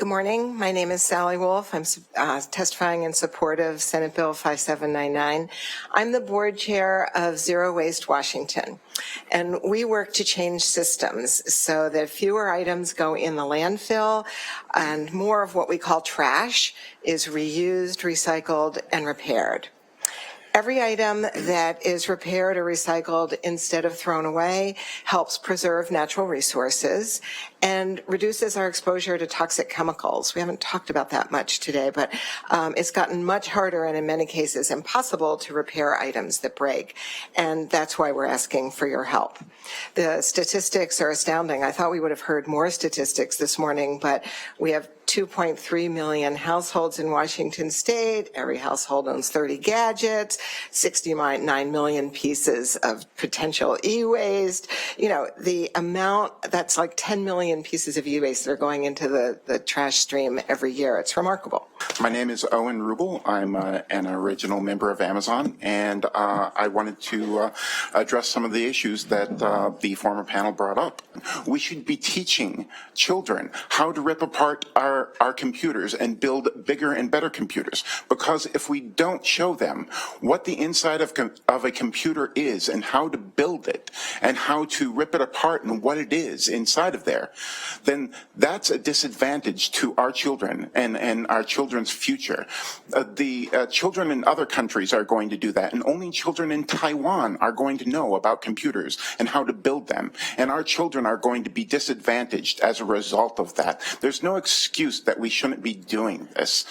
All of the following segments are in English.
Good morning. My name is Sally Wolf. I'm testifying in support of Senate Bill 5799. I'm the board chair of Zero Waste Washington, and we work to change systems so that fewer items go in the landfill and more of what we call trash is reused, recycled, and repaired. Every item that is repaired or recycled instead of thrown away helps preserve natural resources and reduces our exposure to toxic chemicals. We haven't talked about that much today, but it's gotten much harder and in many cases impossible to repair items that break, and that's why we're asking for your help. The statistics are astounding. I thought we would have heard more statistics this morning, but we have 2.3 million households in Washington state. Every household owns 30 gadgets, 69 million pieces of potential e-waste. You know, the amount, that's like 10 million pieces of e-waste that are going into the trash stream every year. It's remarkable. My name is Owen Ruble. I'm an original member of Amazon, and I wanted to address some of the issues that the former panel brought up. We should be teaching children how to rip apart our computers and build bigger and better computers, because if we don't show them what the inside of a computer is and how to build it and how to rip it apart and what it is inside of there, then that's a disadvantage to our children and our children's future. The children in other countries are going to do that, and only children in Taiwan are going to know about computers and how to build them, and our children are going to be disadvantaged as a result of that. There's no excuse that we shouldn't be doing this.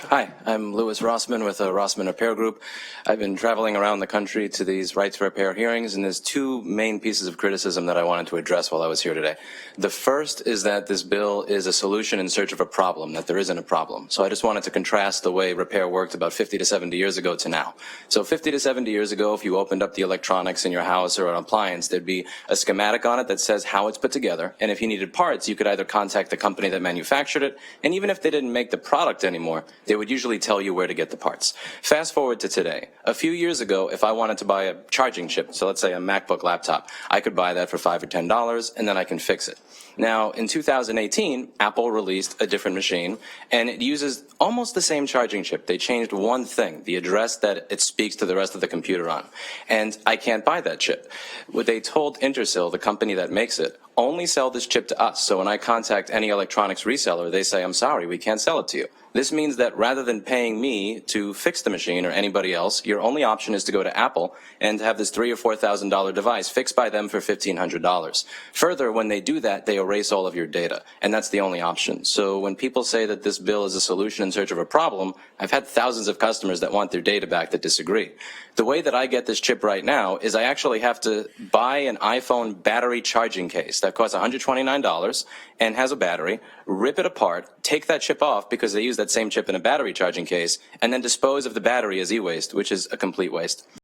Hi, I'm Lois Rothman with the Rothman Repair Group. I've been traveling around the country to these right to repair hearings, and there's two main pieces of criticism that I wanted to address while I was here today. The first is that this bill is a solution in search of a problem, that there isn't a problem. So I just wanted to contrast the way repair worked about 50 to 70 years ago to now. So 50 to 70 years ago, if you opened up the electronics in your house or an appliance, there'd be a schematic on it that says how it's put together, and if you needed parts, you could either contact the company that manufactured it, and even if they didn't make the product anymore, they would usually tell you where to get the parts. Fast forward to today. A few years ago, if I wanted to buy a charging chip, so let's say a MacBook laptop, I could buy that for $5 or $10 and then I can fix it. Now, in 2018, Apple released a different machine, and it uses almost the same charging chip. They changed one thing, the address that it speaks to the rest of the computer on, and I can't buy that chip. What they told Intersil, the company that makes it, only sell this chip to us. So when I contact any electronics reseller, they say, I'm sorry, we can't sell it to you. This means that rather than paying me to fix the machine or anybody else, your only option is to go to Apple and have this $3,000 or $4,000 device fixed by them for $1,500. Further, when they do that, they erase all of your data, and that's the only option. So when people say that this bill is a solution in search of a problem, I've had thousands of customers that want their data back that disagree. The way that I get this chip right now is I actually have to buy an iPhone battery charging case that costs $129 and has a battery, rip it apart, take that chip off because they use that same chip in a battery charging case, and then dispose of the battery as e-waste, which is a complete waste.